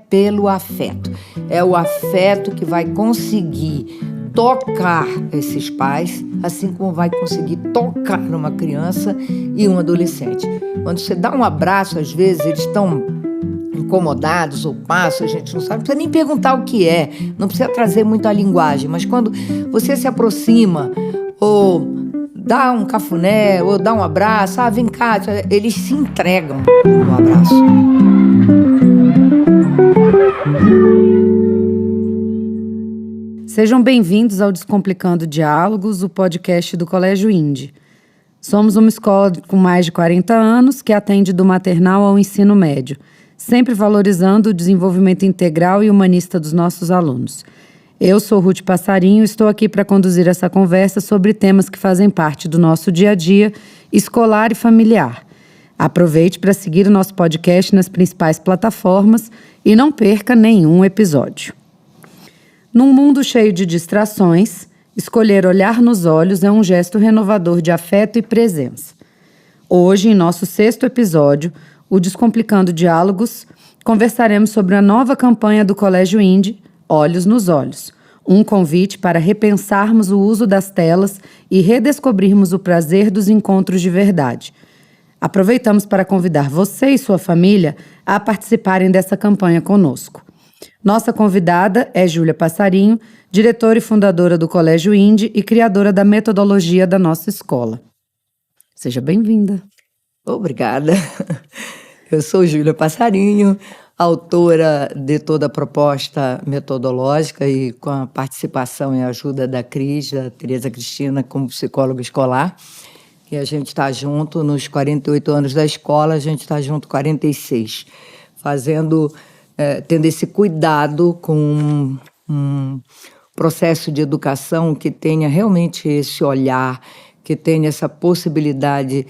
pelo afeto. É o afeto que vai conseguir tocar esses pais, assim como vai conseguir tocar numa criança e um adolescente. Quando você dá um abraço, às vezes eles estão incomodados ou passam, a gente não sabe, não precisa nem perguntar o que é, não precisa trazer muito a linguagem, mas quando você se aproxima ou dá um cafuné ou dá um abraço, vem cá, eles se entregam no abraço. Sejam bem-vindos ao Descomplicando Diálogos, o podcast do Colégio INDE. Somos uma escola com mais de 40 anos que atende do maternal ao ensino médio, sempre valorizando o desenvolvimento integral e humanista dos nossos alunos. Eu sou Ruth Passarinho e estou aqui para conduzir essa conversa sobre temas que fazem parte do nosso dia a dia, escolar e familiar. Aproveite para seguir o nosso podcast nas principais plataformas e não perca nenhum episódio. Num mundo cheio de distrações, escolher olhar nos olhos é um gesto renovador de afeto e presença. Hoje, em nosso 6º episódio, o Descomplicando Diálogos, conversaremos sobre a nova campanha do Colégio INDE, Olhos nos Olhos, um convite para repensarmos o uso das telas e redescobrirmos o prazer dos encontros de verdade. Aproveitamos para convidar você e sua família a participarem dessa campanha conosco. Nossa convidada é Júlia Passarinho, diretora e fundadora do Colégio INDE e criadora da metodologia da nossa escola. Seja bem-vinda. Obrigada. Eu sou Júlia Passarinho, autora de toda a proposta metodológica e com a participação e ajuda da Cris, da Tereza Cristina, como psicóloga escolar. E a gente está junto nos 48 anos da escola, a gente está junto 46, tendo esse cuidado com um processo de educação que tenha realmente esse olhar, que tenha essa possibilidade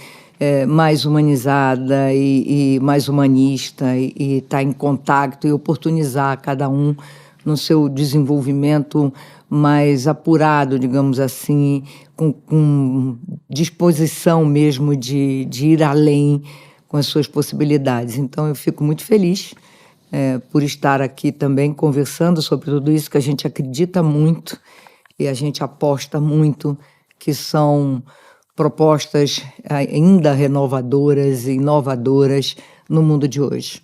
mais humanizada e mais humanista, e estar em contato e oportunizar cada um no seu desenvolvimento mais apurado, digamos assim, com disposição mesmo de ir além com as suas possibilidades. Então, eu fico muito feliz por estar aqui também conversando sobre tudo isso que a gente acredita muito e a gente aposta muito, que são propostas ainda renovadoras e inovadoras no mundo de hoje.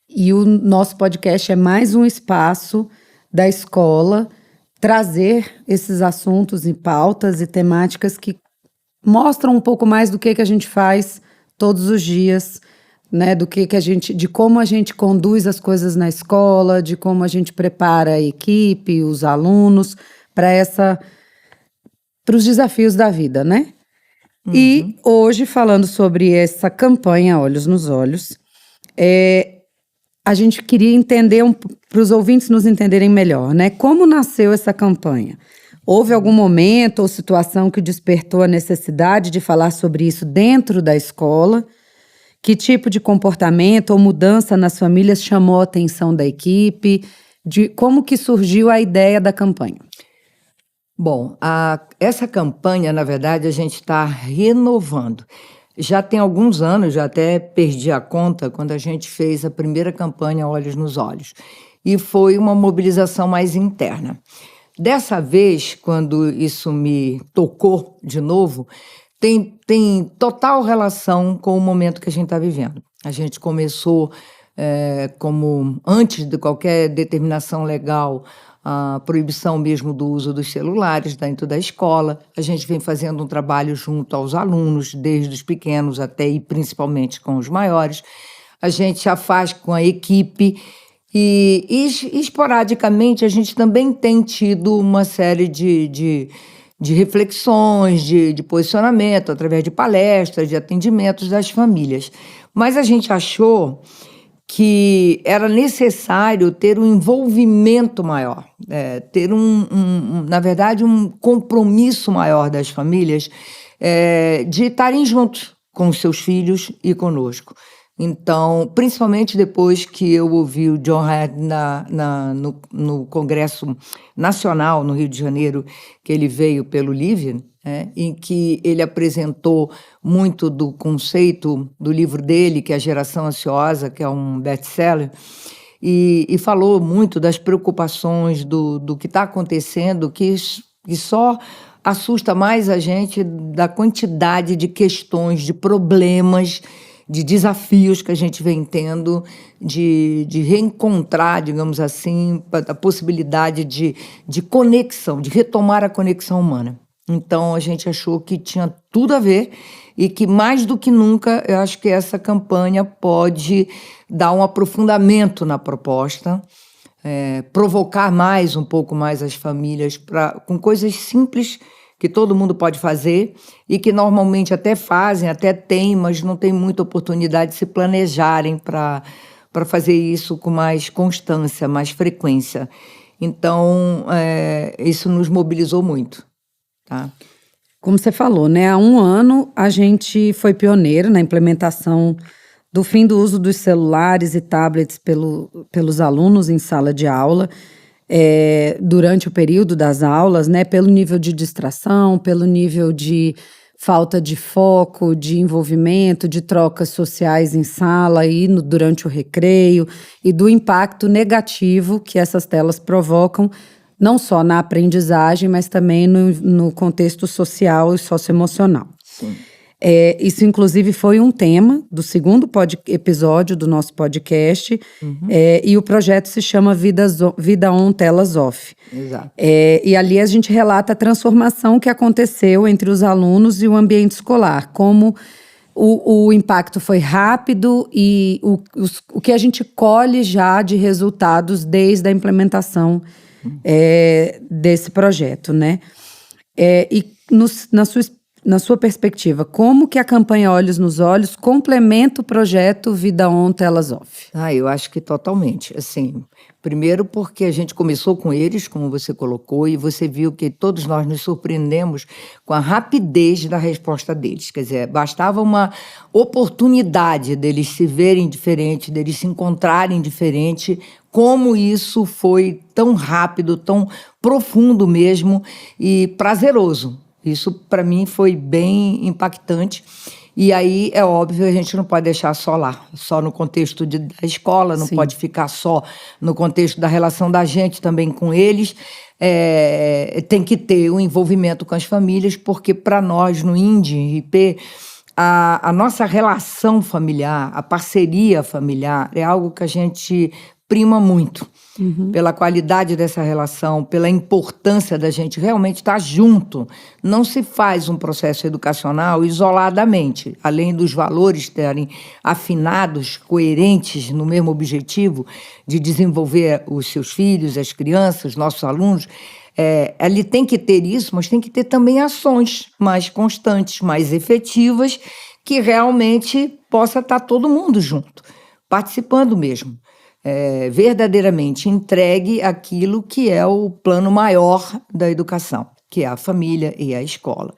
E o nosso podcast é mais um espaço da escola trazer esses assuntos e pautas e temáticas que mostram um pouco mais do que a gente faz todos os dias, né, de como a gente conduz as coisas na escola, de como a gente prepara a equipe, os alunos para os desafios da vida, né? Uhum. E hoje, falando sobre essa campanha Olhos nos Olhos, a gente queria entender, para os ouvintes nos entenderem melhor, né? Como nasceu essa campanha? Houve algum momento ou situação que despertou a necessidade de falar sobre isso dentro da escola? Que tipo de comportamento ou mudança nas famílias chamou a atenção da equipe? Como que surgiu a ideia da campanha? Bom, essa campanha, na verdade, a gente está renovando. Já tem alguns anos, já até perdi a conta, quando a gente fez a primeira campanha Olhos nos Olhos. E foi uma mobilização mais interna. Dessa vez, quando isso me tocou de novo, tem total relação com o momento que a gente está vivendo. A gente começou, como antes de qualquer determinação legal, a proibição mesmo do uso dos celulares dentro da escola. A gente vem fazendo um trabalho junto aos alunos, desde os pequenos até e principalmente com os maiores. A gente já faz com a equipe e esporadicamente a gente também tem tido uma série de reflexões, de posicionamento, através de palestras, de atendimentos das famílias. Mas a gente achou que era necessário ter um envolvimento maior, ter na verdade, um compromisso maior das famílias de estarem juntos com os seus filhos e conosco. Então, principalmente depois que eu ouvi o John Hadd no Congresso Nacional, no Rio de Janeiro, que ele veio pelo Livre, em que ele apresentou muito do conceito do livro dele, que é A Geração Ansiosa, que é um best-seller, e falou muito das preocupações do que está acontecendo, que só assusta mais a gente da quantidade de questões, de problemas, de desafios que a gente vem tendo, de reencontrar, digamos assim, a possibilidade de conexão, de retomar a conexão humana. Então, a gente achou que tinha tudo a ver e que, mais do que nunca, eu acho que essa campanha pode dar um aprofundamento na proposta, provocar um pouco mais as famílias com coisas simples que todo mundo pode fazer e que normalmente até fazem, até têm, mas não tem muita oportunidade de se planejarem para fazer isso com mais constância, mais frequência. Então, isso nos mobilizou muito. Tá? Como você falou, né? Há 1 ano a gente foi pioneiro na implementação do fim do uso dos celulares e tablets pelos alunos em sala de aula, durante o período das aulas, né? Pelo nível de distração, pelo nível de falta de foco, de envolvimento, de trocas sociais em sala e durante o recreio, e do impacto negativo que essas telas provocam, não só na aprendizagem, mas também no contexto social e socioemocional. Sim. Isso, inclusive, foi um tema do segundo episódio do nosso podcast, e o projeto se chama Vida On, Telas Off. Exato. E ali a gente relata a transformação que aconteceu entre os alunos e o ambiente escolar, como o impacto foi rápido e o que a gente colhe já de resultados desde a implementação desse projeto, né? E na sua perspectiva, como que a campanha Olhos nos Olhos complementa o projeto Vida On, Telas Off? Eu acho que totalmente. Assim, primeiro porque a gente começou com eles, como você colocou, e você viu que todos nós nos surpreendemos com a rapidez da resposta deles. Quer dizer, bastava uma oportunidade deles se verem diferente, deles se encontrarem diferente, como isso foi tão rápido, tão profundo mesmo e prazeroso. Isso, para mim, foi bem impactante. E aí, é óbvio, a gente não pode deixar só lá, só no contexto da escola, não pode ficar só no contexto da relação da gente também com eles. Tem que ter o envolvimento com as famílias, porque para nós, no INDE, IP, a nossa relação familiar, a parceria familiar, é algo que a gente prima muito. Pela qualidade dessa relação, pela importância da gente realmente estar junto. Não se faz um processo educacional isoladamente, além dos valores estarem afinados, coerentes no mesmo objetivo de desenvolver os seus filhos, as crianças, nossos alunos. Ele tem que ter isso, mas tem que ter também ações mais constantes, mais efetivas, que realmente possa estar todo mundo junto, participando mesmo. Verdadeiramente entregue aquilo que é o plano maior da educação, que é a família e a escola.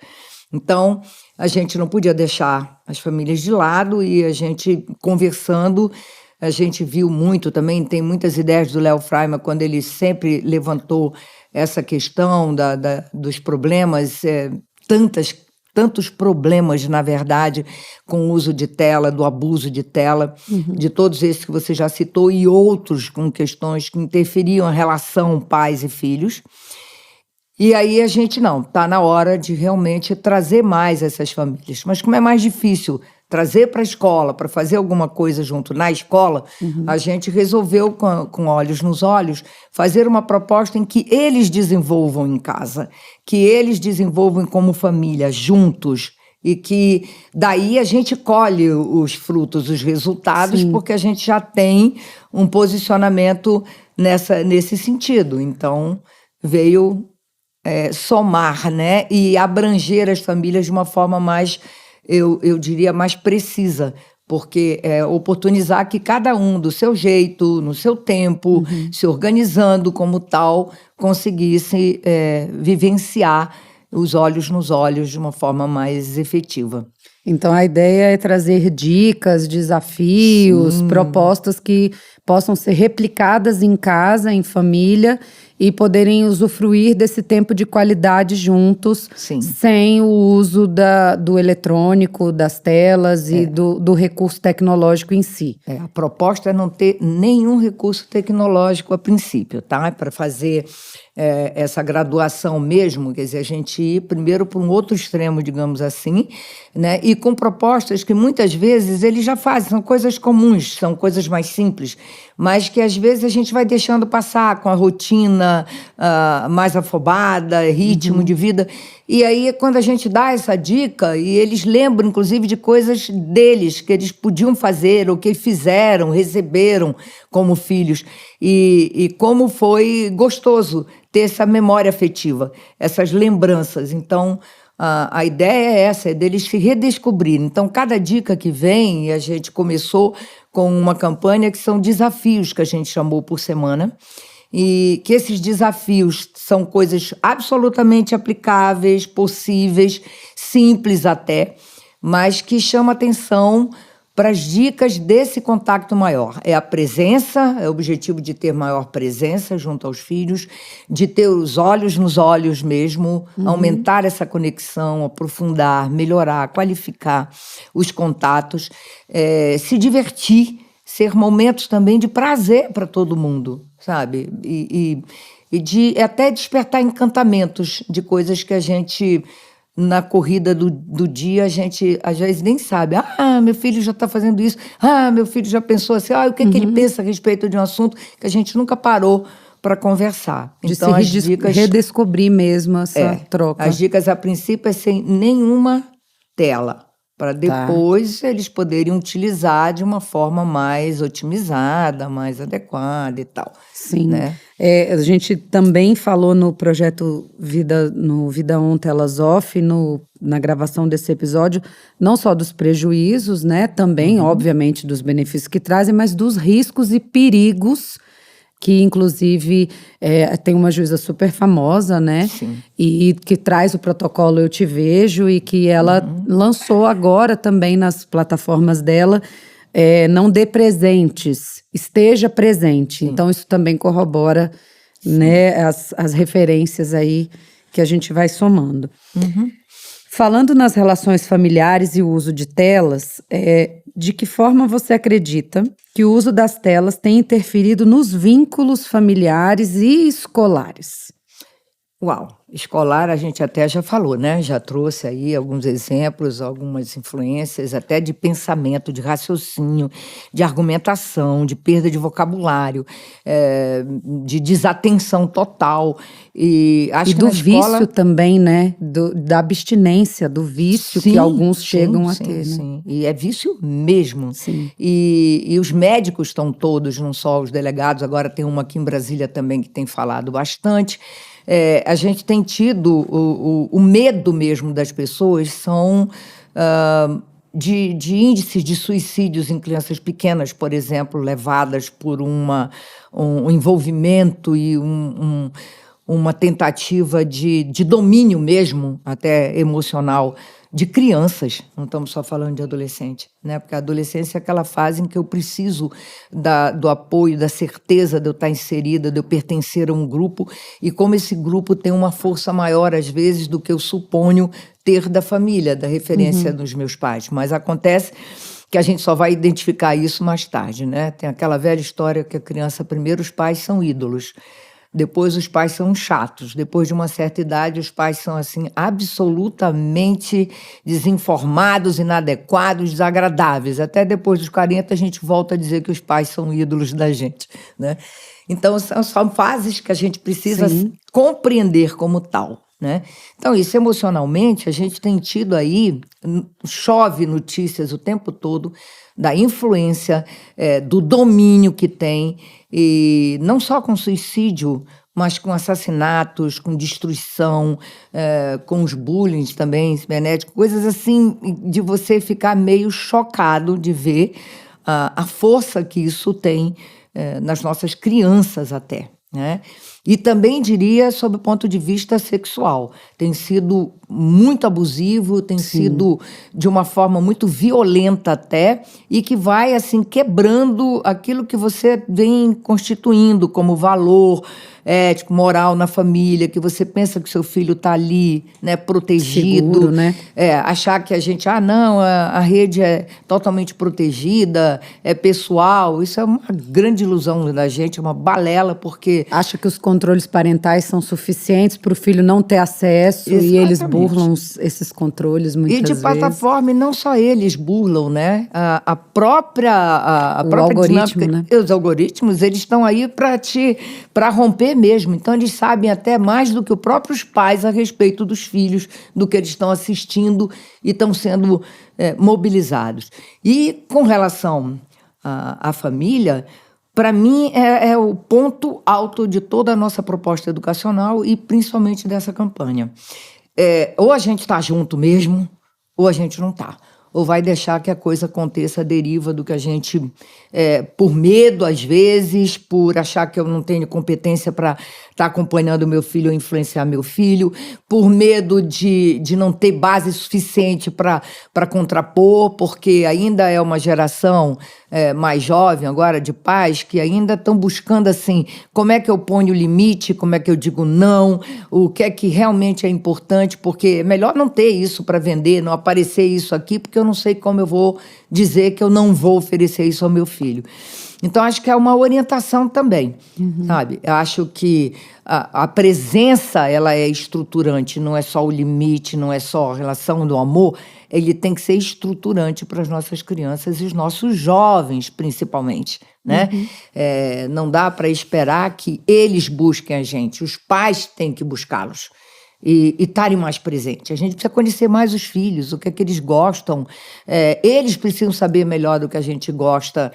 Então, a gente não podia deixar as famílias de lado e a gente conversando, a gente viu muito também, tem muitas ideias do Léo Freiman, quando ele sempre levantou essa questão dos problemas, tantos problemas, na verdade, com o uso de tela, do abuso de tela, de todos esses que você já citou, e outros com questões que interferiam a relação pais e filhos. E aí a gente está na hora de realmente trazer mais essas famílias. Mas como é mais difícil trazer para a escola, para fazer alguma coisa junto na escola, a gente resolveu, com Olhos nos Olhos, fazer uma proposta em que eles desenvolvam em casa, que eles desenvolvam como família, juntos, e que daí a gente colhe os frutos, os resultados, porque a gente já tem um posicionamento nesse sentido. Então, veio somar, né, e abranger as famílias de uma forma mais, eu diria, mais precisa, porque oportunizar que cada um, do seu jeito, no seu tempo, se organizando como tal, conseguisse vivenciar os olhos nos olhos de uma forma mais efetiva. Então, a ideia é trazer dicas, desafios, propostas que possam ser replicadas em casa, em família, e poderem usufruir desse tempo de qualidade juntos, Sim. sem o uso do eletrônico, das telas e do recurso tecnológico em si. A proposta é não ter nenhum recurso tecnológico a princípio, tá? Para fazer essa graduação mesmo, quer dizer, a gente ir primeiro para um outro extremo, digamos assim, né? E com propostas que muitas vezes eles já fazem, são coisas comuns, são coisas mais simples, mas que às vezes a gente vai deixando passar com a rotina mais afobada, ritmo de vida. E aí, quando a gente dá essa dica, e eles lembram, inclusive, de coisas deles, que eles podiam fazer, ou que fizeram, receberam como filhos, e como foi gostoso ter essa memória afetiva, essas lembranças. Então, a ideia é essa, é deles se redescobrirem. Então, cada dica que vem, e a gente começou com uma campanha que são desafios, que a gente chamou por semana, e que esses desafios são coisas absolutamente aplicáveis, possíveis, simples até, mas que chamam atenção para as dicas desse contato maior. É a presença, é o objetivo de ter maior presença junto aos filhos, de ter os olhos nos olhos mesmo, aumentar essa conexão, aprofundar, melhorar, qualificar os contatos, se divertir, ser momentos também de prazer para todo mundo, sabe? E de até despertar encantamentos de coisas que a gente, na corrida do dia, a gente às vezes nem sabe. Meu filho já está fazendo isso. Meu filho já pensou assim. O que ele pensa a respeito de um assunto que a gente nunca parou para conversar. De então, se redescobrir mesmo essa troca. As dicas, a princípio, é sem nenhuma tela, para depois eles poderem utilizar de uma forma mais otimizada, mais adequada e tal. Sim. Né? A gente também falou no projeto Vida On Telas Off, na gravação desse episódio, não só dos prejuízos, né? Também, obviamente, dos benefícios que trazem, mas dos riscos e perigos que, inclusive, tem uma juíza super famosa, né? Sim. E que traz o protocolo Eu Te Vejo, e que ela lançou agora também nas plataformas dela, não dê presentes, esteja presente. Sim. Então, isso também corrobora, né, as referências aí que a gente vai somando. Falando nas relações familiares e o uso de telas, de que forma você acredita que o uso das telas tem interferido nos vínculos familiares e escolares? Uau! Escolar a gente até já falou, né? Já trouxe aí alguns exemplos, algumas influências até de pensamento, de raciocínio, de argumentação, de perda de vocabulário, de desatenção total. E acho que do na escola... vício também, né? Da abstinência, do vício que alguns chegam a ter, né? Sim, e é vício mesmo. Sim. E os médicos estão todos, não só os delegados, agora tem uma aqui em Brasília também que tem falado bastante. A gente tem tido o medo mesmo das pessoas são de índices de suicídios em crianças pequenas, por exemplo, levadas por um envolvimento e uma tentativa de domínio mesmo, até emocional, de crianças, não estamos só falando de adolescente, né? Porque a adolescência é aquela fase em que eu preciso do apoio, da certeza de eu estar inserida, de eu pertencer a um grupo, e como esse grupo tem uma força maior, às vezes, do que eu suponho ter da família, da referência dos meus pais. Mas acontece que a gente só vai identificar isso mais tarde, né? Tem aquela velha história que a criança, primeiro os pais são ídolos, depois os pais são chatos, depois de uma certa idade os pais são assim absolutamente desinformados, inadequados, desagradáveis. Até depois dos 40 a gente volta a dizer que os pais são ídolos da gente, né? Então são fases que a gente precisa compreender como tal, né? Então isso emocionalmente a gente tem tido aí, chove notícias o tempo todo da influência, do domínio que tem, e não só com suicídio, mas com assassinatos, com destruição, com os bullying também, cibernéticos, coisas assim de você ficar meio chocado de ver a força que isso tem nas nossas crianças até, né? E também diria sob o ponto de vista sexual. Tem sido muito abusivo, tem sido de uma forma muito violenta até, e que vai, assim, quebrando aquilo que você vem constituindo como valor ético, moral na família, que você pensa que seu filho está ali, né, protegido. Seguro, né? Achar que a gente, não, a rede é totalmente protegida, é pessoal, isso é uma grande ilusão da gente, é uma balela, porque... Acha que os controles parentais são suficientes para o filho não ter acesso. Exatamente. E eles burlam esses controles muitas vezes. E de plataforma, e não só eles burlam, né? A própria algoritmo, dinâmica, né? Os algoritmos, eles estão aí para romper mesmo. Então, eles sabem até mais do que os próprios pais a respeito dos filhos, do que eles estão assistindo e estão sendo mobilizados. E com relação à família, para mim, é o ponto alto de toda a nossa proposta educacional e principalmente dessa campanha. Ou a gente está junto mesmo, ou a gente não está. Ou vai deixar que a coisa aconteça à deriva do que a gente, por medo, às vezes, por achar que eu não tenho competência para estar acompanhando meu filho ou influenciar meu filho, por medo de não ter base suficiente para contrapor, porque ainda é uma geração mais jovem agora, de pais, que ainda estão buscando, assim, como é que eu ponho o limite, como é que eu digo não, o que é que realmente é importante, porque é melhor não ter isso para vender, não aparecer isso aqui, porque eu não sei como eu vou dizer que eu não vou oferecer isso ao meu filho. Então, acho que é uma orientação também, sabe? Eu acho que a presença, ela é estruturante, não é só o limite, não é só a relação do amor, ele tem que ser estruturante para as nossas crianças e os nossos jovens, principalmente, né? Não dá para esperar que eles busquem a gente, os pais têm que buscá-los. E estarem mais presentes. A gente precisa conhecer mais os filhos, o que é que eles gostam. Eles precisam saber melhor do que a gente gosta,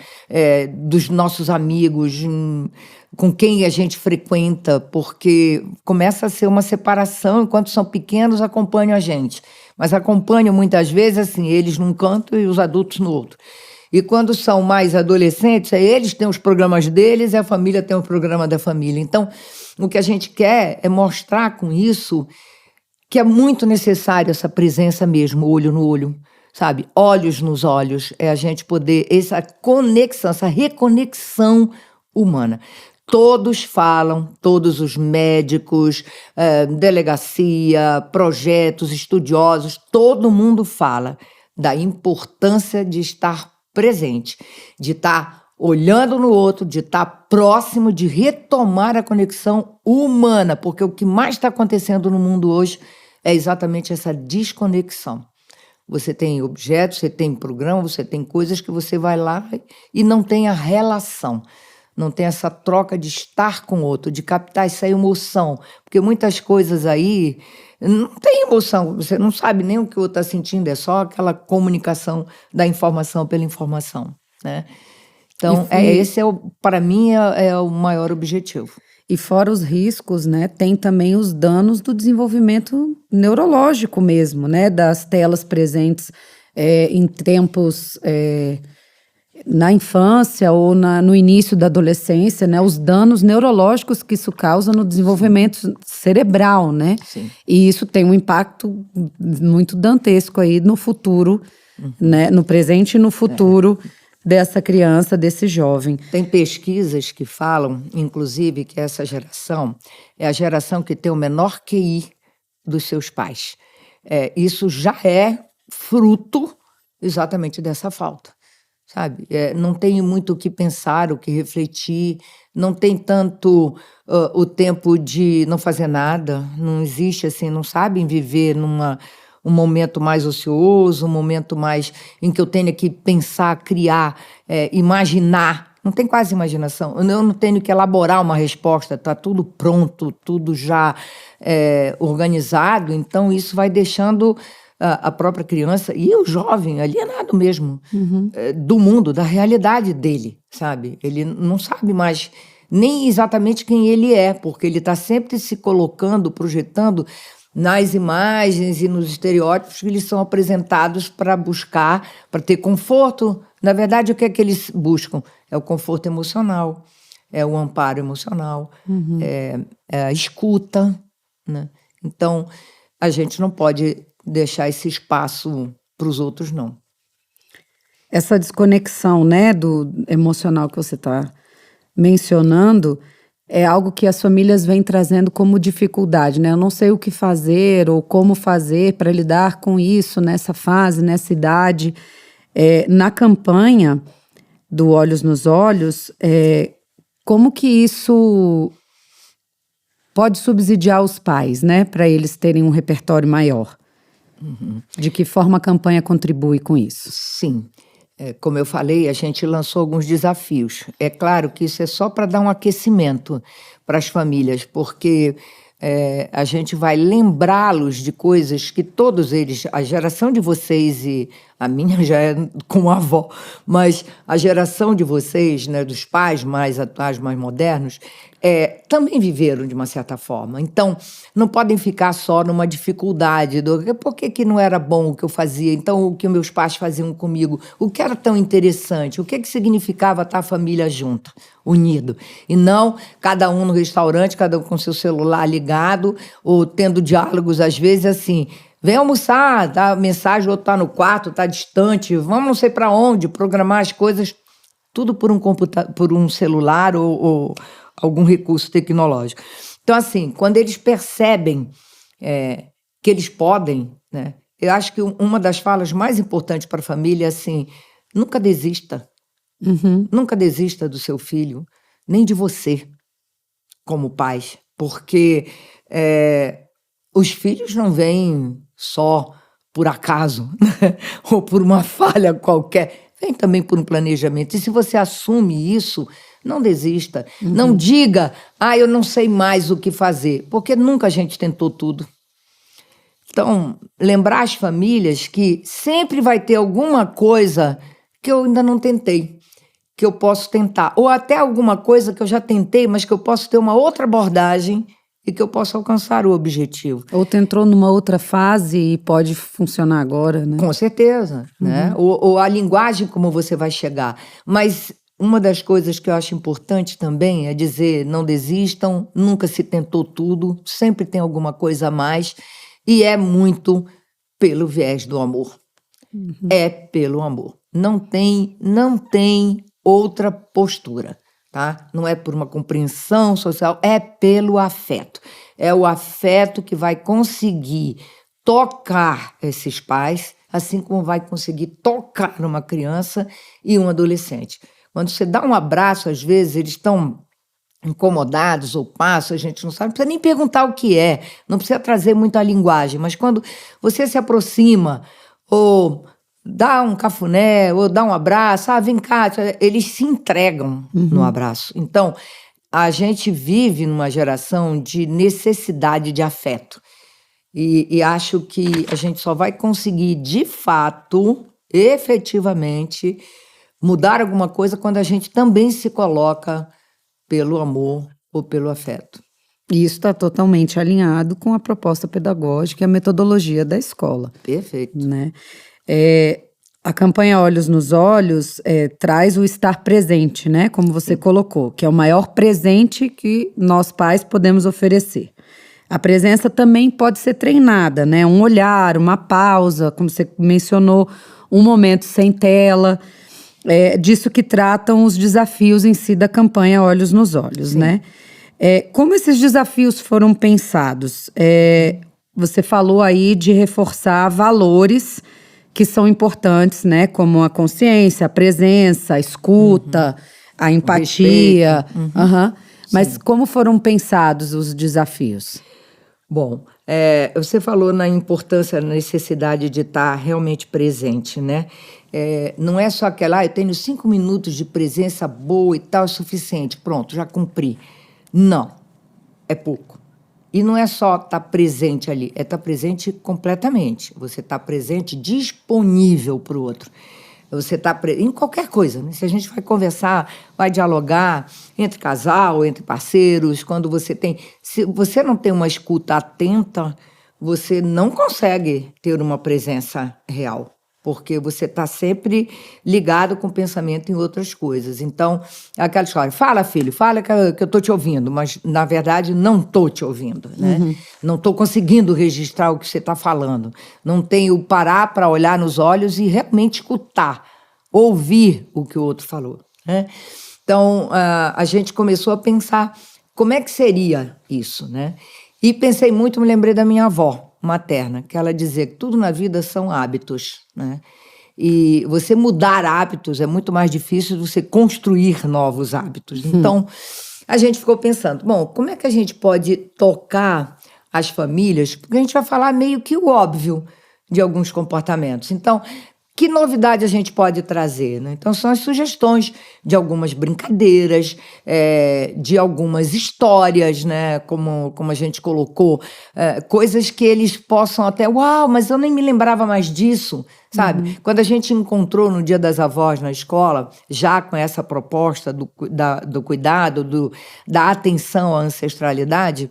dos nossos amigos, com quem a gente frequenta, porque começa a ser uma separação, enquanto são pequenos, acompanham a gente. Mas acompanham muitas vezes, assim, eles num canto e os adultos no outro. E quando são mais adolescentes, eles têm os programas deles e a família tem o programa da família. Então, o que a gente quer é mostrar com isso que é muito necessário essa presença mesmo, olho no olho, sabe? Olhos nos olhos, a gente poder, essa conexão, essa reconexão humana. Todos falam, todos os médicos, delegacia, projetos, estudiosos, todo mundo fala da importância de estar presente, de estar olhando no outro, de estar próximo, de retomar a conexão humana, porque o que mais está acontecendo no mundo hoje é exatamente essa desconexão. Você tem objetos, você tem programa, você tem coisas que você vai lá e não tem a relação, não tem essa troca de estar com o outro, de captar essa emoção, porque muitas coisas aí não tem emoção, você não sabe nem o que o outro está sentindo, é só aquela comunicação da informação pela informação, né? Então, esse para mim, é o maior objetivo. E fora os riscos, né, tem também os danos do desenvolvimento neurológico mesmo, né, das telas presentes em tempos na infância ou no início da adolescência, né, os danos neurológicos que isso causa no desenvolvimento cerebral, né? Sim. E isso tem um impacto muito dantesco aí no futuro, né, no presente e no futuro dessa criança, desse jovem. Tem pesquisas que falam, inclusive, que essa geração é a geração que tem o menor QI dos seus pais. Isso já é fruto exatamente dessa falta, sabe? Não tem muito o que pensar, o que refletir, não tem tanto o tempo de não fazer nada, não existe assim, não sabem viver um momento mais ocioso, um momento mais em que eu tenho que pensar, criar, imaginar. Não tem quase imaginação. Eu não tenho que elaborar uma resposta, está tudo pronto, tudo já organizado. Então, isso vai deixando a própria criança e o jovem alienado mesmo do mundo, da realidade dele, sabe? Ele não sabe mais nem exatamente quem ele é, porque ele está sempre se colocando, projetando nas imagens e nos estereótipos que lhes são apresentados para buscar, para ter conforto. Na verdade, o que é que eles buscam? É o conforto emocional, é o amparo emocional, é a escuta, né? Então, a gente não pode deixar esse espaço para os outros, não. Essa desconexão, né, do emocional que você está mencionando é algo que as famílias vêm trazendo como dificuldade, né? Eu não sei o que fazer ou como fazer para lidar com isso nessa fase, nessa idade. Na campanha do Olhos nos Olhos, como que isso pode subsidiar os pais, né, para eles terem um repertório maior? De que forma a campanha contribui com isso? Sim. Como eu falei, a gente lançou alguns desafios. É claro que isso é só para dar um aquecimento para as famílias, porque a gente vai lembrá-los de coisas que todos eles, a geração de vocês e a minha já é com a avó, mas a geração de vocês, né, dos pais mais atuais, mais modernos, também viveram de uma certa forma. Então, não podem ficar só numa dificuldade do por que não era bom o que eu fazia, então o que meus pais faziam comigo, o que era tão interessante, o que significava estar a família junta, unido, e não cada um no restaurante, cada um com seu celular ligado, ou tendo diálogos às vezes assim, vem almoçar, tá? Mensagem, o outro está no quarto, está distante, vamos não sei para onde, programar as coisas, tudo por um celular ou algum recurso tecnológico. Então, assim, quando eles percebem que eles podem, né, eu acho que uma das falas mais importantes para a família é assim, nunca desista. Nunca desista do seu filho, nem de você, como pais, porque os filhos não vêm só por acaso, né? Ou por uma falha qualquer, vem também por um planejamento. E se você assume isso, não desista. Não diga, eu não sei mais o que fazer, porque nunca a gente tentou tudo. Então, lembrar as famílias que sempre vai ter alguma coisa que eu ainda não tentei, que eu posso tentar. Ou até alguma coisa que eu já tentei, mas que eu posso ter uma outra abordagem e que eu possa alcançar o objetivo. Ou tu entrou numa outra fase e pode funcionar agora, né? Com certeza, né? Ou a linguagem como você vai chegar. Mas uma das coisas que eu acho importante também é dizer, não desistam, nunca se tentou tudo, sempre tem alguma coisa a mais, e é muito pelo viés do amor. É pelo amor. Não tem outra postura, tá? Não é por uma compreensão social, é pelo afeto. É o afeto que vai conseguir tocar esses pais, assim como vai conseguir tocar uma criança e um adolescente. Quando você dá um abraço, às vezes, eles estão incomodados ou passam, a gente não sabe, não precisa nem perguntar o que é, não precisa trazer muita linguagem, mas quando você se aproxima ou dá um cafuné, ou dá um abraço, vem cá, eles se entregam no abraço. Então, a gente vive numa geração de necessidade de afeto. E acho que a gente só vai conseguir, de fato, efetivamente, mudar alguma coisa quando a gente também se coloca pelo amor ou pelo afeto. E isso está totalmente alinhado com a proposta pedagógica e a metodologia da escola. Perfeito. Né? A campanha Olhos nos Olhos traz o estar presente, né? Como você colocou, que é o maior presente que nós pais podemos oferecer. A presença também pode ser treinada, né? Um olhar, uma pausa, como você mencionou, um momento sem tela. Disso que tratam os desafios em si da campanha Olhos nos Olhos, né? Como esses desafios foram pensados? Você falou aí de reforçar valores que são importantes, né? Como a consciência, a presença, a escuta, a empatia. Mas como foram pensados os desafios? Bom, você falou na importância, na necessidade de estar realmente presente, né? Não é só aquela, eu tenho 5 minutos de presença boa e tal, é suficiente, pronto, já cumpri. Não, é pouco. E não é só estar presente ali, é estar presente completamente. Você está presente, disponível para o outro. Você está em qualquer coisa, né? Se a gente vai conversar, vai dialogar entre casal, entre parceiros, quando você tem... Se você não tem uma escuta atenta, você não consegue ter uma presença real. porque você está sempre ligado com o pensamento em outras coisas. Então, é aquela história, fala, filho, fala que eu estou te ouvindo, mas, na verdade, não estou te ouvindo, né? Não estou conseguindo registrar o que você está falando. Não tenho parar para olhar nos olhos e realmente escutar, ouvir o que o outro falou, né? Então, a gente começou a pensar como é que seria isso, né? E pensei muito, me lembrei da minha avó materna, que ela dizia que tudo na vida são hábitos, né? E você mudar hábitos é muito mais difícil do que você construir novos hábitos. Então, a gente ficou pensando, bom, como é que a gente pode tocar as famílias? Porque a gente vai falar meio que o óbvio de alguns comportamentos. Então, que novidade a gente pode trazer, né? Então, são as sugestões de algumas brincadeiras, de algumas histórias, né? Como a gente colocou, coisas que eles possam até... Uau, mas eu nem me lembrava mais disso, sabe? Quando a gente encontrou no Dia das Avós na escola, já com essa proposta do cuidado, da atenção à ancestralidade...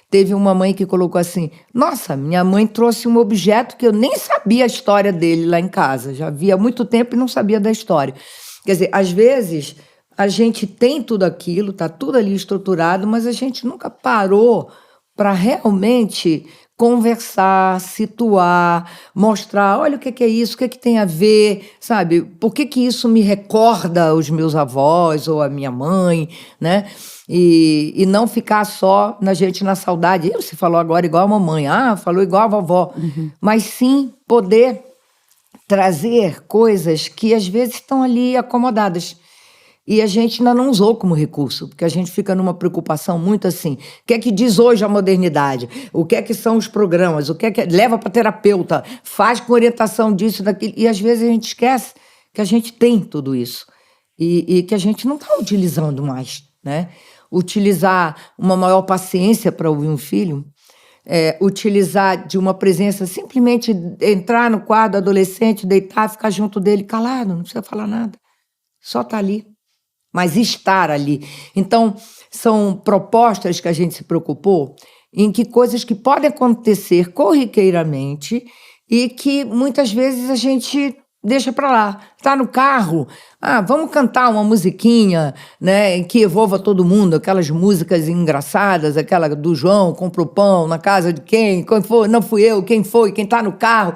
Teve uma mãe que colocou assim, nossa, minha mãe trouxe um objeto que eu nem sabia a história dele lá em casa. Já via há muito tempo e não sabia da história. Quer dizer, às vezes a gente tem tudo aquilo, está tudo ali estruturado, mas a gente nunca parou para realmente conversar, situar, mostrar, olha o que é isso, o que tem a ver, sabe? Por que isso me recorda os meus avós ou a minha mãe, né? E não ficar só na gente na saudade. Você falou agora igual a mamãe, falou igual a vovó. Mas sim poder trazer coisas que às vezes estão ali acomodadas. E a gente ainda não usou como recurso, porque a gente fica numa preocupação muito assim, o que é que diz hoje a modernidade? O que é que são os programas? O que é que leva para terapeuta? Faz com orientação disso, daquilo. E às vezes a gente esquece que a gente tem tudo isso. E que a gente não está utilizando mais, né? Utilizar uma maior paciência para ouvir um filho, utilizar de uma presença, simplesmente entrar no quarto do adolescente, deitar, ficar junto dele calado, não precisa falar nada. Só está ali. Mas estar ali. Então, são propostas que a gente se preocupou em que coisas que podem acontecer corriqueiramente e que muitas vezes a gente deixa para lá. Está no carro, vamos cantar uma musiquinha, né, que envolva todo mundo, aquelas músicas engraçadas, aquela do João, compra o pão, na casa de quem foi, não fui eu, quem foi, quem está no carro.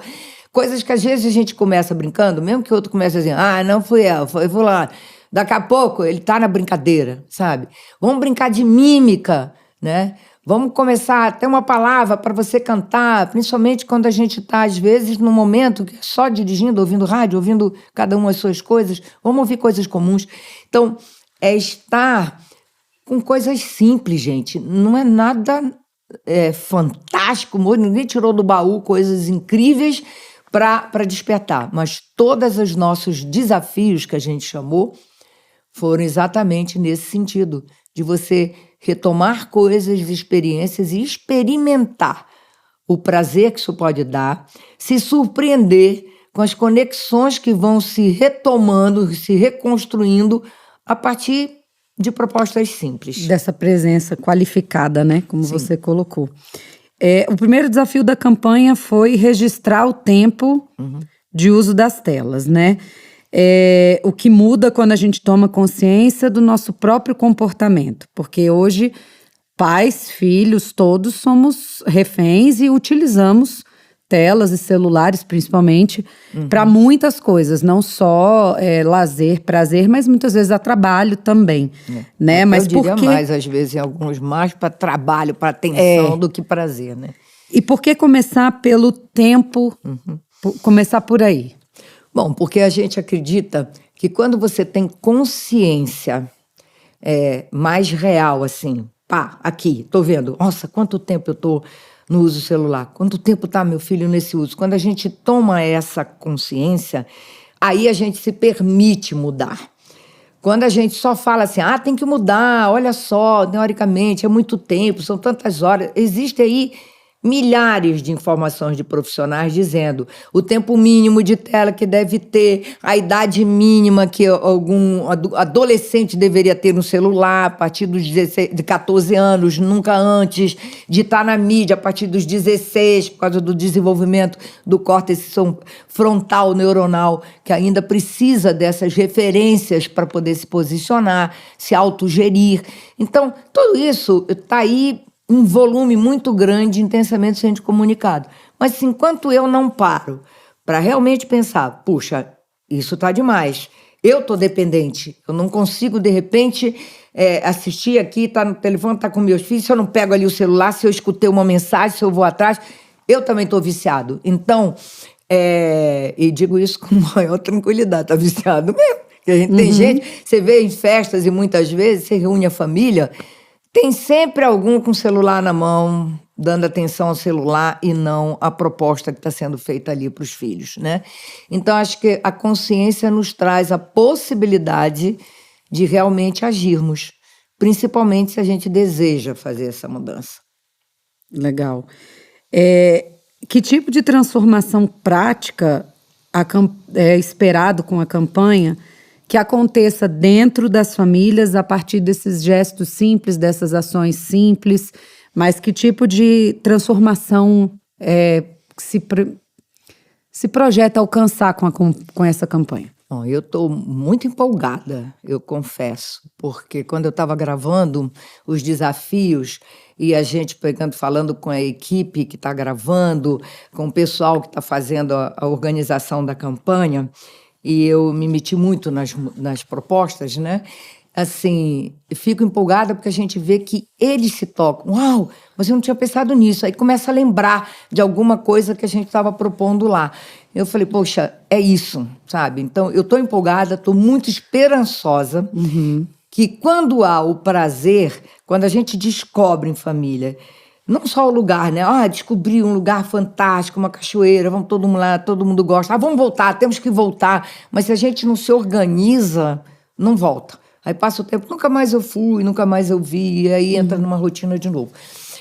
Coisas que às vezes a gente começa brincando, mesmo que o outro comece a dizer, não fui eu, foi fulano. Daqui a pouco ele está na brincadeira, sabe? Vamos brincar de mímica, né? Vamos começar a ter uma palavra para você cantar, principalmente quando a gente está, às vezes, num momento que é só dirigindo, ouvindo rádio, ouvindo cada uma as suas coisas. Vamos ouvir coisas comuns. Então, é estar com coisas simples, gente. Não é nada fantástico, ninguém tirou do baú coisas incríveis para despertar. Mas todos os nossos desafios que a gente chamou foram exatamente nesse sentido, de você retomar coisas, experiências e experimentar o prazer que isso pode dar, se surpreender com as conexões que vão se retomando, se reconstruindo a partir de propostas simples. Dessa presença qualificada, né? Como Sim. Você colocou. O primeiro desafio da campanha foi registrar o tempo de uso das telas, né? O que muda quando a gente toma consciência do nosso próprio comportamento. Porque hoje, pais, filhos, todos somos reféns e utilizamos telas e celulares, principalmente, para muitas coisas. Não só lazer, prazer, mas muitas vezes a trabalho também. Né? Mas eu diria mais, às vezes, em alguns mais para trabalho, para atenção do que prazer, né? E por que começar pelo tempo, começar por aí? Bom, porque a gente acredita que quando você tem consciência mais real, assim, aqui, tô vendo, nossa, quanto tempo eu tô no uso celular, quanto tempo tá meu filho nesse uso. Quando a gente toma essa consciência, aí a gente se permite mudar. Quando a gente só fala assim, tem que mudar, olha só, teoricamente, é muito tempo, são tantas horas. Existe aí milhares de informações de profissionais dizendo o tempo mínimo de tela que deve ter, a idade mínima que algum adolescente deveria ter no celular a partir dos 14 anos, nunca antes, de estar na mídia a partir dos 16, por causa do desenvolvimento do córtex frontal neuronal, que ainda precisa dessas referências para poder se posicionar, se autogerir. Então, tudo isso está aí um volume muito grande, intensamente sendo comunicado. Mas enquanto eu não paro para realmente pensar, puxa, isso está demais, eu estou dependente, eu não consigo, de repente, assistir aqui, estar no telefone, estar com meus filhos, se eu não pego ali o celular, se eu escutei uma mensagem, se eu vou atrás, eu também estou viciado. Então, e digo isso com maior tranquilidade, está viciado mesmo. Porque a gente tem gente, você vê em festas e muitas vezes você reúne a família, tem sempre algum com o celular na mão, dando atenção ao celular e não à proposta que está sendo feita ali para os filhos, né? Então, acho que a consciência nos traz a possibilidade de realmente agirmos, principalmente se a gente deseja fazer essa mudança. Legal. Que tipo de transformação prática é esperado com a campanha que aconteça dentro das famílias a partir desses gestos simples, dessas ações simples, mas que tipo de transformação se projeta alcançar com essa campanha? Bom, eu estou muito empolgada, eu confesso, porque quando eu estava gravando os desafios e a gente falando com a equipe que está gravando, com o pessoal que está fazendo a organização da campanha, e eu me meti muito nas propostas, né? Assim, fico empolgada porque a gente vê que eles se tocam. Uau, mas eu não tinha pensado nisso. Aí começa a lembrar de alguma coisa que a gente estava propondo lá. Eu falei, poxa, é isso, sabe? Então, eu estou empolgada, estou muito esperançosa que quando há o prazer, quando a gente descobre em família, não só o lugar, né? Descobri um lugar fantástico, uma cachoeira, vamos todo mundo lá, todo mundo gosta. Vamos voltar, temos que voltar. Mas se a gente não se organiza, não volta. Aí passa o tempo, nunca mais eu fui, nunca mais eu vi, e aí entra numa rotina de novo.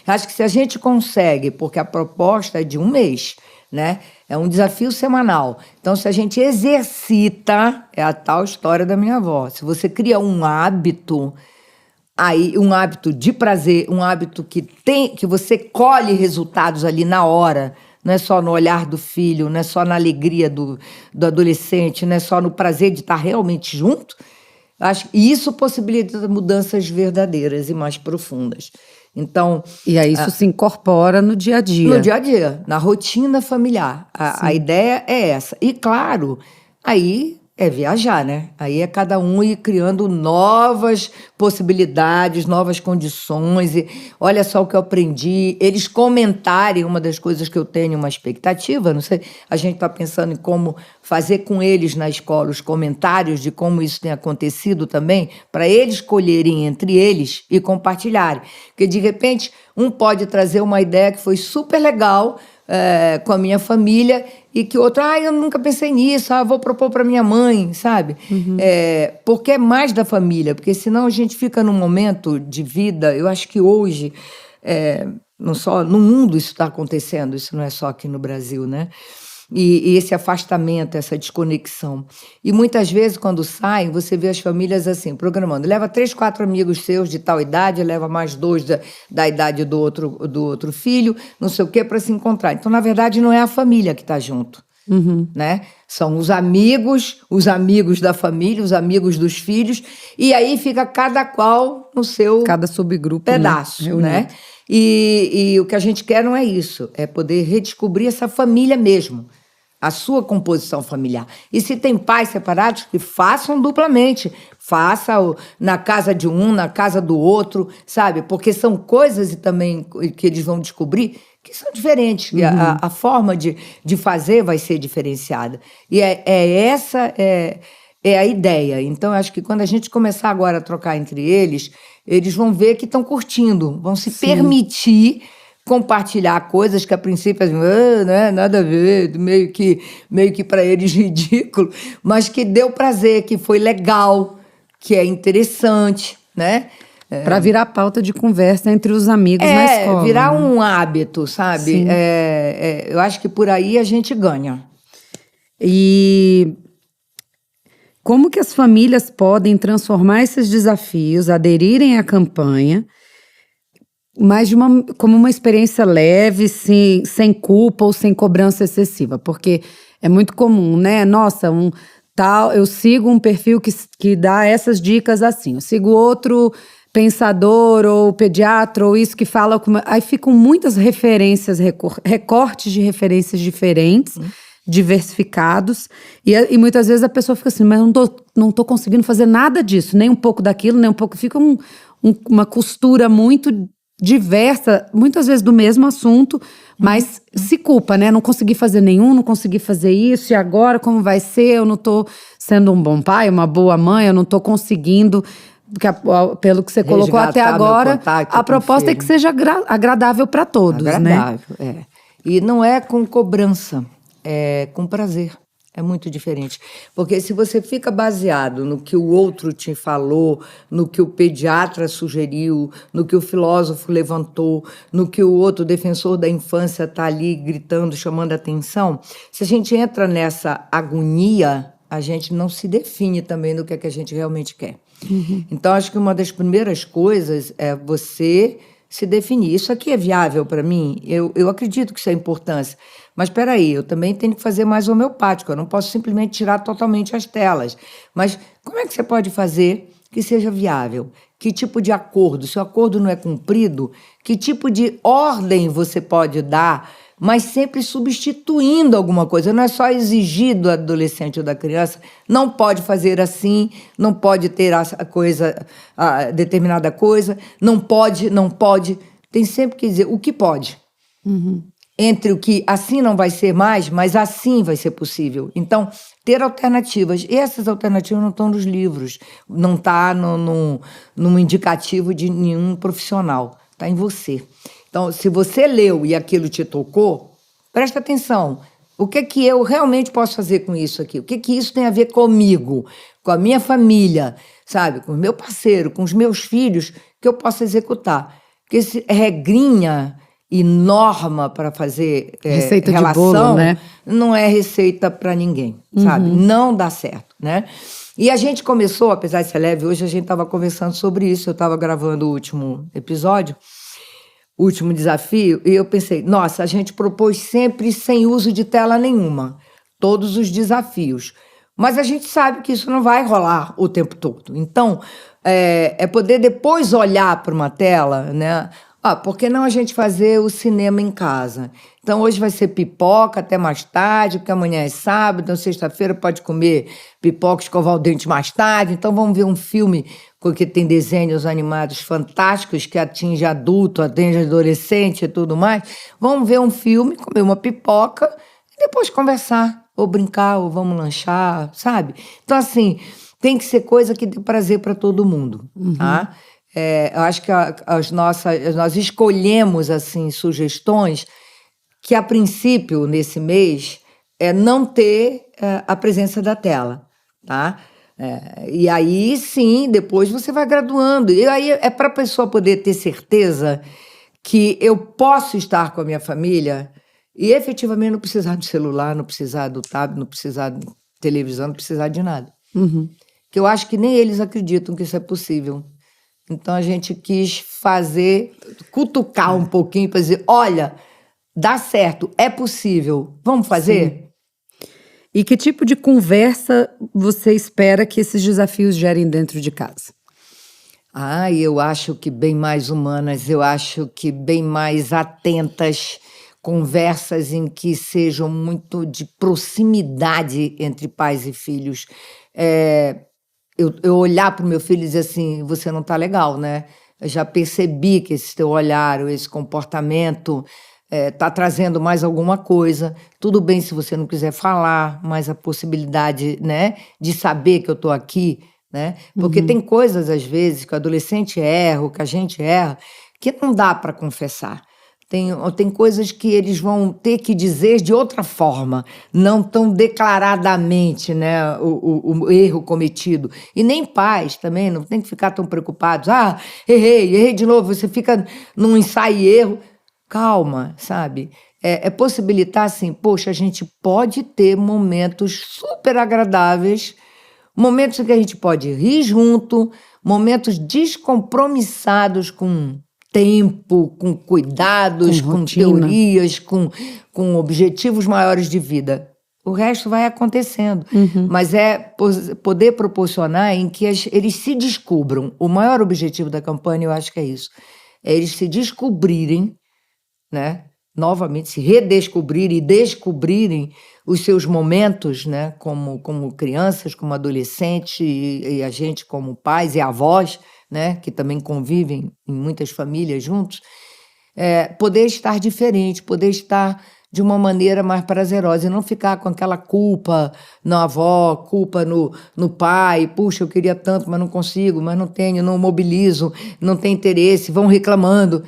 Acho que se a gente consegue, porque a proposta é de 1 mês, né? É um desafio semanal. Então, se a gente exercita, é a tal história da minha avó. Se você cria um hábito, aí um hábito de prazer, um hábito que você colhe resultados ali na hora, não é só no olhar do filho, não é só na alegria do adolescente, não é só no prazer de estar realmente junto, acho que isso possibilita mudanças verdadeiras e mais profundas. Então, e aí isso se incorpora no dia a dia. No dia a dia, na rotina familiar. A ideia é essa. E, claro, aí é viajar, né? Aí é cada um ir criando novas possibilidades, novas condições. E olha só o que eu aprendi. Eles comentarem, uma das coisas que eu tenho uma expectativa, não sei, a gente está pensando em como fazer com eles na escola os comentários de como isso tem acontecido também, para eles colherem entre eles e compartilharem. Porque, de repente, um pode trazer uma ideia que foi super legal com a minha família e que outro, eu nunca pensei nisso, vou propor para minha mãe, sabe? Porque é mais da família, porque senão a gente fica num momento de vida, eu acho que hoje, não só no mundo isso está acontecendo, isso não é só aqui no Brasil, né? E esse afastamento, essa desconexão. E muitas vezes, quando saem, você vê as famílias assim, programando. Leva 3, 4 amigos seus de tal idade, leva mais 2 da idade do outro filho, não sei o quê, para se encontrar. Então, na verdade, não é a família que está junto. Né? São os amigos da família, os amigos dos filhos, e aí fica cada qual no seu cada subgrupo, pedaço, né? E o que a gente quer não é isso, é poder redescobrir essa família mesmo, a sua composição familiar. E se tem pais separados, que façam duplamente. Faça na casa de um, na casa do outro, sabe? Porque são coisas também que eles vão descobrir que são diferentes. Que a forma de fazer vai ser diferenciada. E essa é a ideia. Então, acho que quando a gente começar agora a trocar entre eles vão ver que estão curtindo, vão se permitir compartilhar coisas que a princípio né, nada a ver, meio que para eles ridículo, mas que deu prazer, que foi legal, que é interessante, né? Para virar pauta de conversa entre os amigos na escola. Virar né? um hábito, sabe? Eu acho que por aí a gente ganha. E como que as famílias podem transformar esses desafios, aderirem à campanha, mas como uma experiência leve, sem culpa ou sem cobrança excessiva? Porque é muito comum, né? Nossa, eu sigo um perfil que dá essas dicas assim, eu sigo outro pensador ou pediatra ou isso que fala... Aí ficam muitas referências, recortes de referências diferentes, diversificados, e muitas vezes a pessoa fica assim, mas não tô conseguindo fazer nada disso, nem um pouco daquilo, nem um pouco... Fica uma costura muito diversa, muitas vezes do mesmo assunto, mas se culpa, né? Não consegui fazer nenhum, não consegui fazer isso, e agora como vai ser? Eu não tô sendo um bom pai, uma boa mãe, eu não tô conseguindo... Porque, pelo que você colocou até agora, a proposta é que seja agradável para todos, agradável, né? E não é com cobrança, é com prazer. É muito diferente. Porque se você fica baseado no que o outro te falou, no que o pediatra sugeriu, no que o filósofo levantou, no que o outro defensor da infância está ali gritando, chamando a atenção, se a gente entra nessa agonia, a gente não se define também do que é que a gente realmente quer. Então, acho que uma das primeiras coisas é você se definir. Isso aqui é viável para mim? Eu acredito que isso é importância. Mas, espera aí, eu também tenho que fazer mais homeopático. Eu não posso simplesmente tirar totalmente as telas. Mas como é que você pode fazer que seja viável? Que tipo de acordo? Se o acordo não é cumprido, que tipo de ordem você pode dar, mas sempre substituindo alguma coisa. Não é só exigir do adolescente ou da criança, não pode fazer assim, não pode ter determinada coisa, não pode. Tem sempre que dizer o que pode. Entre o que assim não vai ser mais, mas assim vai ser possível. Então, ter alternativas. E essas alternativas não estão nos livros, não está num indicativo de nenhum profissional, está em você. Então, se você leu e aquilo te tocou, presta atenção. O que eu realmente posso fazer com isso aqui? O que isso tem a ver comigo, com a minha família, sabe? Com o meu parceiro, com os meus filhos, que eu possa executar? Porque esse regrinha e norma para fazer receita relação, de bolo, né? Não é receita para ninguém, sabe? Não dá certo, né? E a gente começou, apesar de ser leve, hoje a gente estava conversando sobre isso, eu estava gravando o último episódio, o último desafio, e eu pensei, nossa, a gente propôs sempre sem uso de tela nenhuma, todos os desafios. Mas a gente sabe que isso não vai rolar o tempo todo. Então, é poder depois olhar para uma tela, né? Por que não a gente fazer o cinema em casa? Então, hoje vai ser pipoca até mais tarde, porque amanhã é sábado, então sexta-feira pode comer pipoca, escovar o dente mais tarde. Então, vamos ver um filme porque tem desenhos animados fantásticos que atinge adulto, atinge adolescente e tudo mais. Vamos ver um filme, comer uma pipoca e depois conversar, ou brincar, ou vamos lanchar, sabe? Então, assim, tem que ser coisa que dê prazer para todo mundo, tá? Eu acho que nós escolhemos assim, sugestões que, a princípio, nesse mês, não ter a presença da tela, tá? E aí, sim, depois você vai graduando. E aí é para a pessoa poder ter certeza que eu posso estar com a minha família e efetivamente não precisar do celular, não precisar do tablet, não precisar de televisão, não precisar de nada. Que eu acho que nem eles acreditam que isso é possível. Então, a gente quis cutucar um pouquinho para dizer, olha, dá certo, é possível, vamos fazer? Sim. E que tipo de conversa você espera que esses desafios gerem dentro de casa? Eu acho que bem mais humanas, eu acho que bem mais atentas, conversas em que sejam muito de proximidade entre pais e filhos. Eu olhar para o meu filho e dizer assim, você não está legal, né? Eu já percebi que esse teu olhar, esse comportamento está trazendo mais alguma coisa. Tudo bem se você não quiser falar, mas a possibilidade, né, de saber que eu estou aqui, né? Porque tem coisas, às vezes, que o adolescente erra, ou que a gente erra, que não dá para confessar. Tem coisas que eles vão ter que dizer de outra forma, não tão declaradamente, né, o erro cometido. E nem pais também, não tem que ficar tão preocupados. Errei de novo. Você fica num ensaio e erro. Calma, sabe? Possibilitar assim, poxa, a gente pode ter momentos super agradáveis, momentos em que a gente pode rir junto, momentos descompromissados com tempo, com cuidados, com teorias, com objetivos maiores de vida. O resto vai acontecendo. Mas poder proporcionar em que eles se descubram. O maior objetivo da campanha, eu acho que é isso. É eles se descobrirem, né? Novamente, se redescobrirem e descobrirem os seus momentos, né? Como crianças, como adolescentes, e a gente como pais e avós, né, que também convivem em muitas famílias juntos, poder estar diferente, poder estar de uma maneira mais prazerosa e não ficar com aquela culpa na avó, culpa no pai. Puxa, eu queria tanto, mas não consigo, mas não tenho, não mobilizo, não tem interesse, vão reclamando.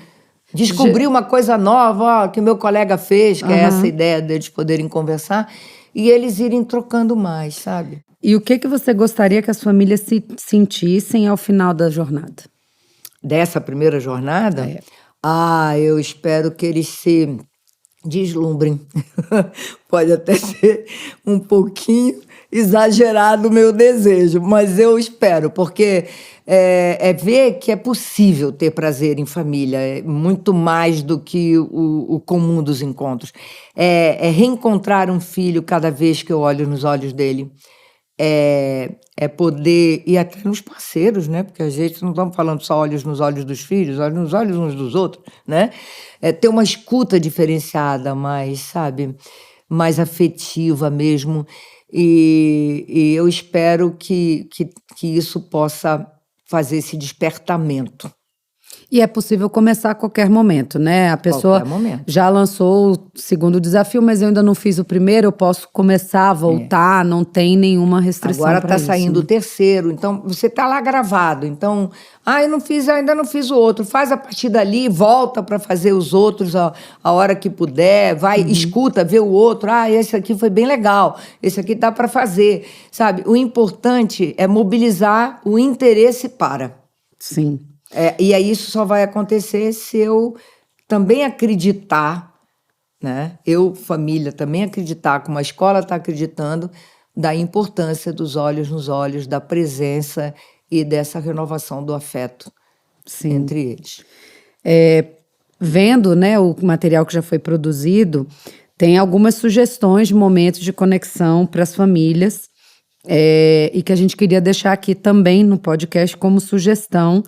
Descobrir uma coisa nova que o meu colega fez, que é essa ideia deles poderem conversar, e eles irem trocando mais, sabe? E o que você gostaria que as famílias se sentissem ao final da jornada? Dessa primeira jornada? Eu espero que eles se deslumbrem. Pode até ser um pouquinho exagerado o meu desejo, mas eu espero, porque ver que é possível ter prazer em família, é muito mais do que o comum dos encontros. Reencontrar um filho cada vez que eu olho nos olhos dele. Poder, e até nos parceiros, né? Porque a gente não estamos falando só olhos nos olhos dos filhos, olhos nos olhos uns dos outros, né? Ter uma escuta diferenciada, sabe, mais afetiva mesmo. E eu espero que isso possa fazer esse despertamento. E é possível começar a qualquer momento, né? A pessoa já lançou o segundo desafio, mas eu ainda não fiz o primeiro, eu posso começar a voltar, não tem nenhuma restrição para isso. Agora está saindo o terceiro, então você está lá gravado. Então, eu ainda não fiz o outro. Faz a partir dali, volta para fazer os outros a hora que puder, vai, escuta, vê o outro. Esse aqui foi bem legal, esse aqui dá para fazer, sabe? O importante é mobilizar o interesse para. Sim. E aí isso só vai acontecer se eu também acreditar, né? Eu, família, também acreditar, como a escola está acreditando, da importância dos olhos nos olhos, da presença e dessa renovação do afeto entre eles. Vendo, né, o material que já foi produzido, tem algumas sugestões de momentos de conexão para as famílias. E que a gente queria deixar aqui também no podcast como sugestão,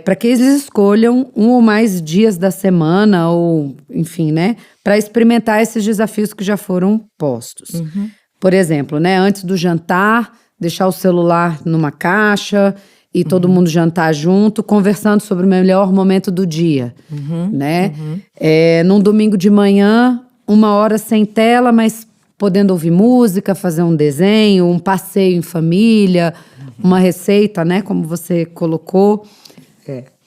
para que eles escolham um ou mais dias da semana, ou enfim, né, para experimentar esses desafios que já foram postos. Por exemplo, né, antes do jantar, deixar o celular numa caixa e todo mundo jantar junto, conversando sobre o melhor momento do dia, né? Num domingo de manhã, 1 hora sem tela, mas podendo ouvir música, fazer um desenho, um passeio em família, uma receita, né, como você colocou.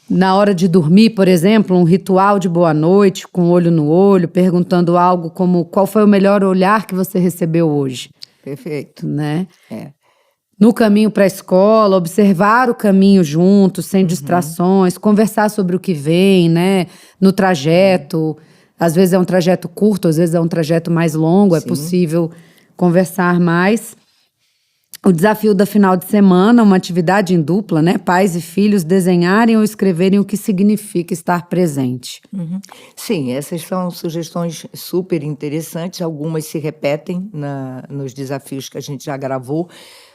Na hora de dormir, por exemplo, um ritual de boa noite, com olho no olho, perguntando algo como: qual foi o melhor olhar que você recebeu hoje? Perfeito. Né? No caminho para a escola, observar o caminho juntos, sem distrações, conversar sobre o que vem, né, no trajeto. Às vezes é um trajeto curto, às vezes é um trajeto mais longo, é possível conversar mais. O desafio da final de semana, uma atividade em dupla, né? Pais e filhos desenharem ou escreverem o que significa estar presente. Sim, essas são sugestões super interessantes, algumas se repetem nos desafios que a gente já gravou,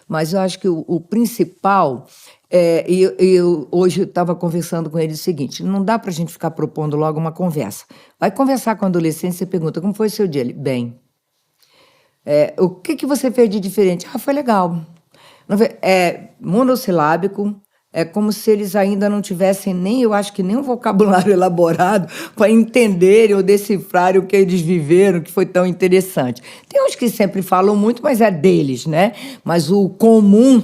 mas eu acho que o principal... eu hoje estava conversando com ele o seguinte: não dá para a gente ficar propondo logo uma conversa. Vai conversar com o adolescente, você pergunta: como foi o seu dia? Ele: bem. O que você fez de diferente? Foi legal. Monossilábico, é como se eles ainda não tivessem eu acho que nem um vocabulário elaborado para entenderem ou decifrarem o que eles viveram, que foi tão interessante. Tem uns que sempre falam muito, mas é deles, né? Mas o comum...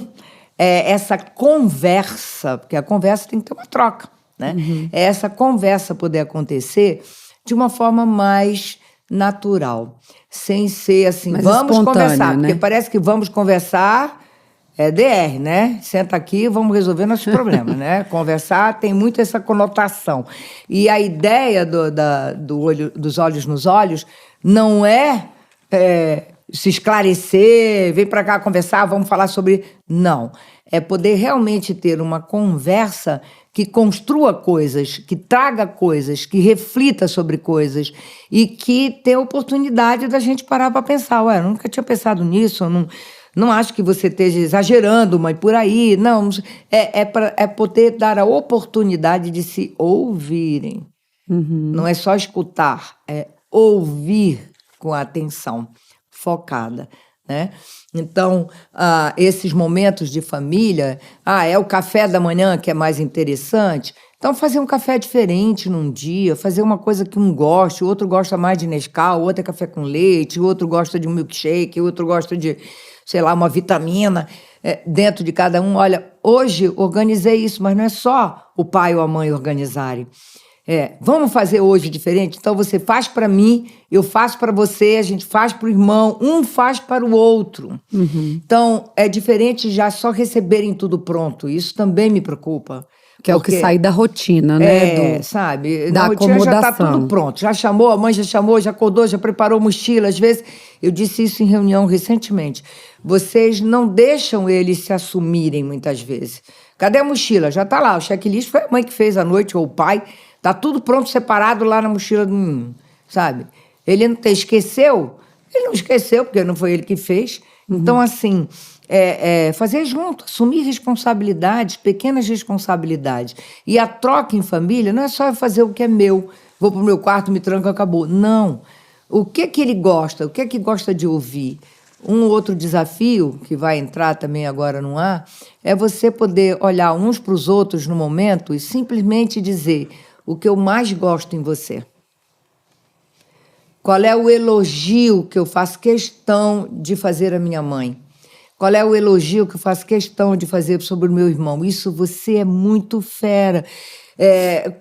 essa conversa, porque a conversa tem que ter uma troca, né? Essa conversa poder acontecer de uma forma mais natural, sem ser assim, Mais vamos espontânea, conversar, né? porque parece que vamos conversar é DR, né? Senta aqui e vamos resolver nossos problemas, né? Conversar tem muito essa conotação. E a ideia dos olhos nos olhos não é se esclarecer, vem para cá conversar, vamos falar sobre... Não. É poder realmente ter uma conversa que construa coisas, que traga coisas, que reflita sobre coisas e que tenha a oportunidade da gente parar para pensar. Ué, eu nunca tinha pensado nisso, eu não acho que você esteja exagerando, mas por aí. Não, é poder dar a oportunidade de se ouvirem. Não é só escutar, é ouvir com atenção focada, né? Então, esses momentos de família, é o café da manhã que é mais interessante. Então, fazer um café diferente num dia, fazer uma coisa que um gosta, o outro gosta mais de Nescau, o outro é café com leite, o outro gosta de um milkshake, o outro gosta de, sei lá, uma vitamina dentro de cada um. Olha, hoje organizei isso, mas não é só o pai ou a mãe organizarem. Vamos fazer hoje diferente? Então, você faz para mim, eu faço para você, a gente faz para o irmão, um faz para o outro. Então, é diferente já só receberem tudo pronto. Isso também me preocupa. Que é o que sai da rotina, né? Sabe? Da Na rotina já está acomodação. tudo pronto. Já chamou, a mãe já chamou, já acordou, já preparou mochila. Às vezes, eu disse isso em reunião recentemente. Vocês não deixam eles se assumirem muitas vezes. Cadê a mochila? Já está lá. O checklist foi a mãe que fez à noite, ou o pai. Está tudo pronto, separado lá na mochila do menino, sabe? Ele não esqueceu? Ele não esqueceu, porque não foi ele que fez. Então, assim, fazer junto, assumir responsabilidades, pequenas responsabilidades. E a troca em família não é só fazer o que é meu, vou para o meu quarto, me tranco, acabou. Não. O que ele gosta? O que gosta de ouvir? Um outro desafio, que vai entrar também agora no ar, é você poder olhar uns para os outros no momento e simplesmente dizer o que eu mais gosto em você. Qual é o elogio que eu faço questão de fazer à minha mãe? Qual é o elogio que eu faço questão de fazer sobre o meu irmão? Isso você é muito fera.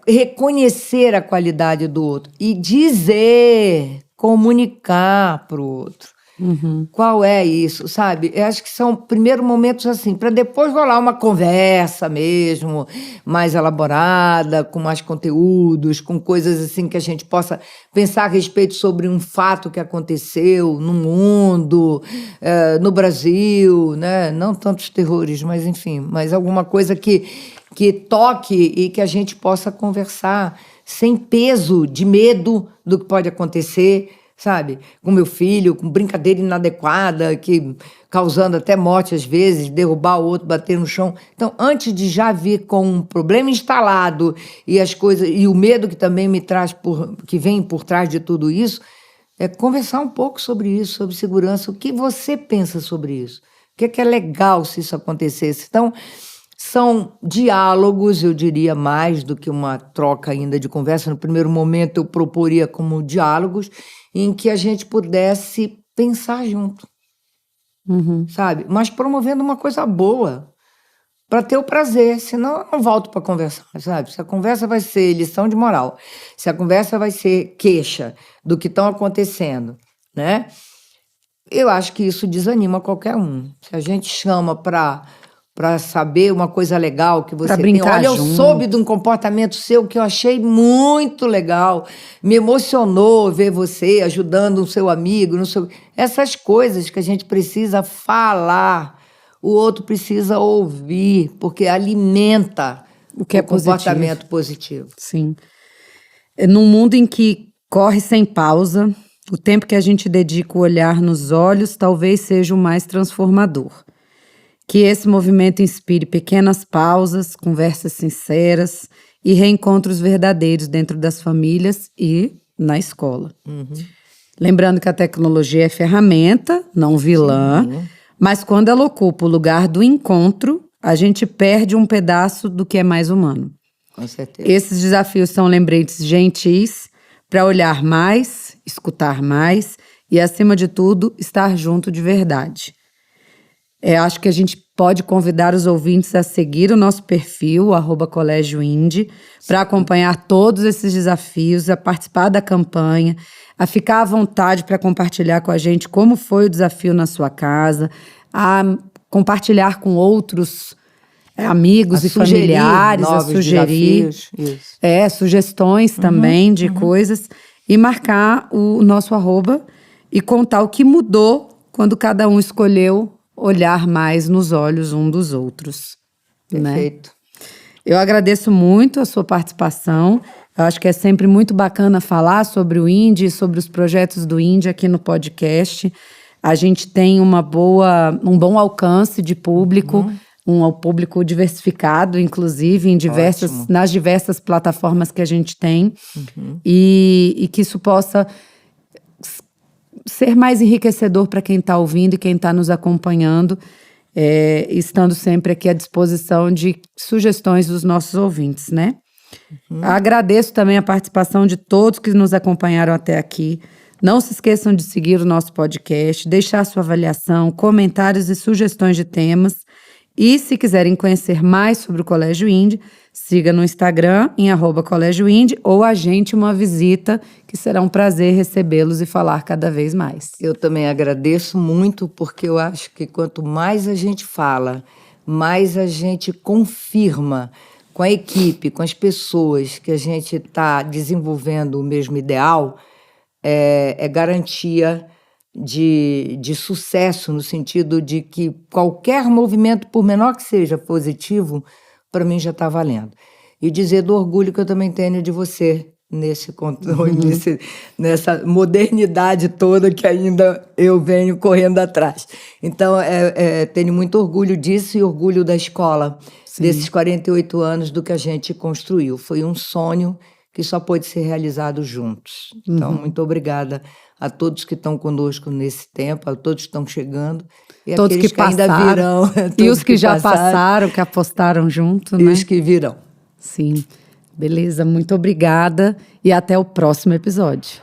Reconhecer a qualidade do outro e dizer, comunicar para o outro. Qual é isso, sabe? Eu acho que são primeiro momentos assim, para depois rolar uma conversa mesmo, mais elaborada, com mais conteúdos, com coisas assim que a gente possa pensar a respeito sobre um fato que aconteceu no mundo, no Brasil, né? Não tantos terrores, mas enfim, mas alguma coisa que toque e que a gente possa conversar sem peso de medo do que pode acontecer, sabe? Com meu filho, com brincadeira inadequada, causando até morte às vezes, derrubar o outro, bater no chão. Então, antes de já vir com um problema instalado e as coisas e o medo que também me traz que vem por trás de tudo isso, conversar um pouco sobre isso, sobre segurança. O que você pensa sobre isso? O que é legal se isso acontecesse? Então, são diálogos, eu diria, mais do que uma troca ainda de conversa. No primeiro momento, eu proporia como diálogos em que a gente pudesse pensar junto, sabe? Mas promovendo uma coisa boa, para ter o prazer, senão eu não volto para conversar, sabe? Se a conversa vai ser lição de moral, se a conversa vai ser queixa do que estão acontecendo, né? Eu acho que isso desanima qualquer um. Se a gente chama para saber uma coisa legal que você tem. Olha, eu soube de um comportamento seu que eu achei muito legal. Me emocionou ver você ajudando o seu amigo. Essas coisas que a gente precisa falar, o outro precisa ouvir, porque alimenta o comportamento positivo. Sim. Num mundo em que corre sem pausa, o tempo que a gente dedica o olhar nos olhos talvez seja o mais transformador. Que esse movimento inspire pequenas pausas, conversas sinceras e reencontros verdadeiros dentro das famílias e na escola. Lembrando que a tecnologia é ferramenta, não vilã, mas quando ela ocupa o lugar do encontro, a gente perde um pedaço do que é mais humano. Com certeza. Esses desafios são lembretes gentis para olhar mais, escutar mais e, acima de tudo, estar junto de verdade. Acho que a gente pode convidar os ouvintes a seguir o nosso perfil, @Colégio Indy, para acompanhar todos esses desafios, a participar da campanha, a ficar à vontade para compartilhar com a gente como foi o desafio na sua casa, a compartilhar com outros amigos e familiares, a sugerir sugestões também de coisas, e marcar o nosso @ e contar o que mudou quando cada um escolheu olhar mais nos olhos um dos outros. Perfeito. Né? Eu agradeço muito a sua participação. Eu acho que é sempre muito bacana falar sobre o Indy, sobre os projetos do Indy aqui no podcast. A gente tem um bom alcance de público, um público diversificado, inclusive, nas diversas plataformas que a gente tem, e que isso possa ser mais enriquecedor para quem está ouvindo e quem está nos acompanhando, estando sempre aqui à disposição de sugestões dos nossos ouvintes, né? Agradeço também a participação de todos que nos acompanharam até aqui. Não se esqueçam de seguir o nosso podcast, deixar sua avaliação, comentários e sugestões de temas. E se quiserem conhecer mais sobre o Colégio Indy, siga no Instagram em @Colégio Indy ou agende uma visita, que será um prazer recebê-los e falar cada vez mais. Eu também agradeço muito, porque eu acho que quanto mais a gente fala, mais a gente confirma com a equipe, com as pessoas que a gente está desenvolvendo o mesmo ideal, é garantia de sucesso, no sentido de que qualquer movimento, por menor que seja positivo, para mim já está valendo. E dizer do orgulho que eu também tenho de você nesse controle, nessa modernidade toda que ainda eu venho correndo atrás. Então, tenho muito orgulho disso e orgulho da escola, desses 48 anos do que a gente construiu. Foi um sonho que só pôde ser realizado juntos. Então, muito obrigada a todos que estão conosco nesse tempo, a todos que estão chegando, e todos aqueles que ainda virão. E os que já passaram, que apostaram junto, né? E os que virão. Sim. Beleza, muito obrigada e até o próximo episódio.